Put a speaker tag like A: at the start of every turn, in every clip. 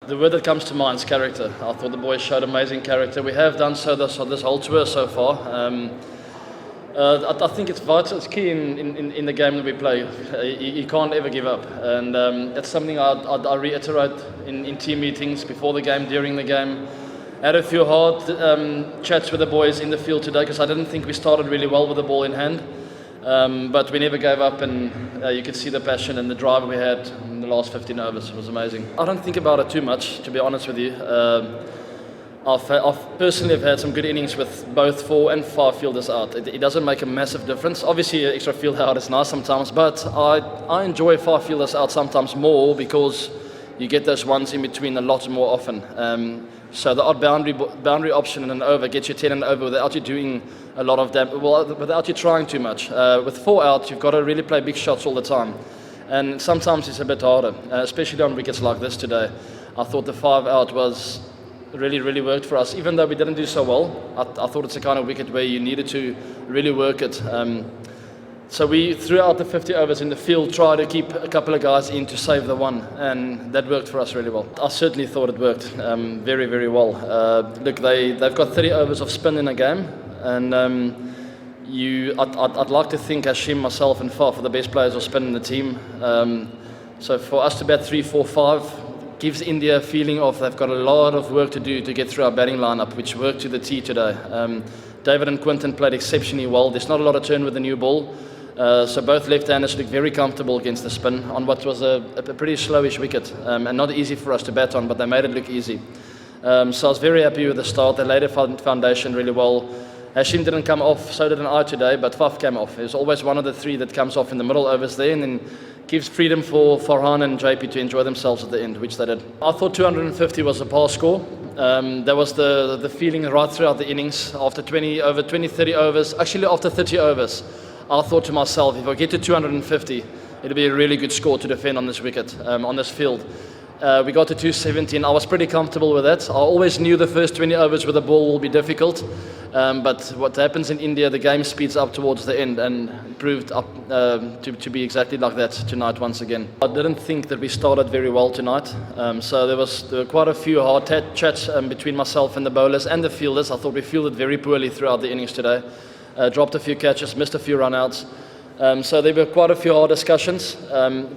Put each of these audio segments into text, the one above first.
A: The word that comes to mind is character. I thought the boys showed amazing character. We have done so this whole tour so far. I think it's vital, it's key in the game that we play. You can't ever give up, and that's something I reiterate in team meetings before the game, during the game. I had a few hard chats with the boys in the field today because I didn't think we started really well with the ball in hand, but we never gave up, and you could see the passion and the drive we had in the last 15 overs. It was amazing. I don't think about it too much, to be honest with you. I've personally have had some good innings with both 4 and 5 fielders out. It doesn't make a massive difference. Obviously, an extra fielder out is nice sometimes, but I enjoy 5 fielders out sometimes more because you get those ones in between a lot more often. So the odd boundary option in an over gets you 10 and over without you doing a lot of damage, without you trying too much. With 4 out, you've got to really play big shots all the time, and sometimes it's a bit harder, especially on wickets like this today. I thought the 5 out was really worked for us, even though we didn't do so well. I thought it's a kind of wicket where you needed to really work it. So we, throughout the 50 overs in the field, tried to keep a couple of guys in to save the one, and that worked for us really well. I certainly thought it worked very well. Look, they've got 30 overs of spin in a game, and I'd like to think Hashim, myself and Faf are the best players of spin in the team. So for us to bat 3, 4, 5 gives India a feeling of they've got a lot of work to do to get through our batting lineup, which worked to the tee today. David and Quinton played exceptionally well. There's not a lot of turn with the new ball. So both left-handers looked very comfortable against the spin on what was a pretty slowish wicket, and not easy for us to bat on, but they made it look easy. So I was very happy with the start. They laid a foundation really well. Hashim didn't come off, so didn't I today, but Faf came off. There's always one of the 3 that comes off in the middle overs there, and then gives freedom for Farhan and JP to enjoy themselves at the end, which they did. I thought 250 was a par score. That was the feeling right throughout the innings. After 30 overs, actually after 30 overs, I thought to myself, if I get to 250, it'll be a really good score to defend on this wicket, on this field. We got to 270 and I was pretty comfortable with that. I always knew the first 20 overs with the ball will be difficult, but what happens in India, the game speeds up towards the end, and it proved up to be exactly like that tonight once again. I didn't think that we started very well tonight, so there were quite a few hard chats between myself and the bowlers and the fielders. I thought we fielded very poorly throughout the innings today, dropped a few catches, missed a few run-outs. So there were quite a few hard discussions,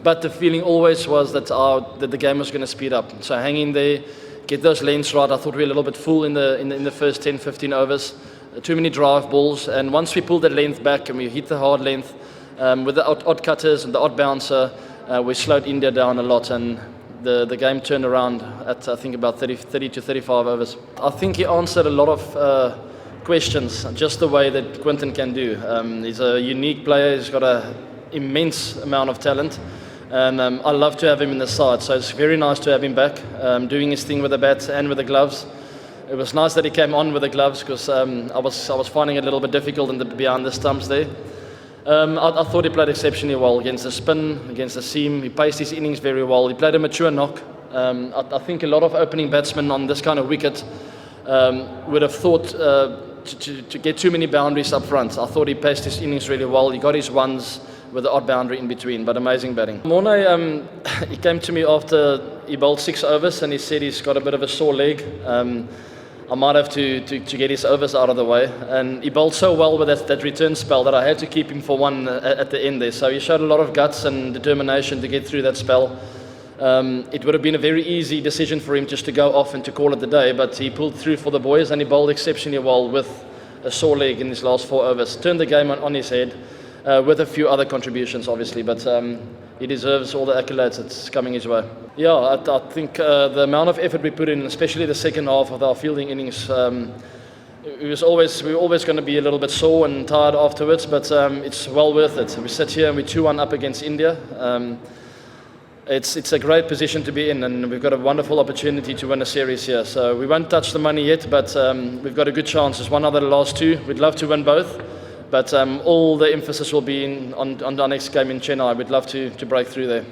A: but the feeling always was that the game was going to speed up. So hang in there, get those lengths right. I thought we were a little bit full in the first 10, 15 overs. Too many drive balls, and once we pulled that length back and we hit the hard length with the odd cutters and the odd bouncer, we slowed India down a lot, and the game turned around at I think about 30 to 35 overs. I think he answered a lot of questions, just the way that Quinton can do. He's a unique player. He's got an immense amount of talent, and I love to have him in the side. So it's very nice to have him back, doing his thing with the bat and with the gloves. It was nice that he came on with the gloves because I was finding it a little bit difficult behind the stumps there. I thought he played exceptionally well against the spin, against the seam. He paced his innings very well. He played a mature knock. I think a lot of opening batsmen on this kind of wicket would have thought to get too many boundaries up front. I thought he paced his innings really well. He got his ones with the odd boundary in between, but amazing batting. Morné, he came to me after he bowled 6 overs and he said he's got a bit of a sore leg. I might have to get his overs out of the way, and he bowled so well with that return spell that I had to keep him for one at the end there. So he showed a lot of guts and determination to get through that spell. It would have been a very easy decision for him just to go off and to call it the day, but he pulled through for the boys and he bowled exceptionally well with a sore leg in his last 4 overs. Turned the game on his head with a few other contributions, obviously, but he deserves all the accolades that's coming his way. Yeah, I think the amount of effort we put in, especially the second half of our fielding innings, we were always going to be a little bit sore and tired afterwards, but it's well worth it. We sit here and we're 2-1 up against India. It's a great position to be in, and we've got a wonderful opportunity to win a series here. So we won't touch the money yet, but we've got a good chance. There's one out of the last 2. We'd love to win both, but all the emphasis will be on our next game in Chennai. We'd love to break through there.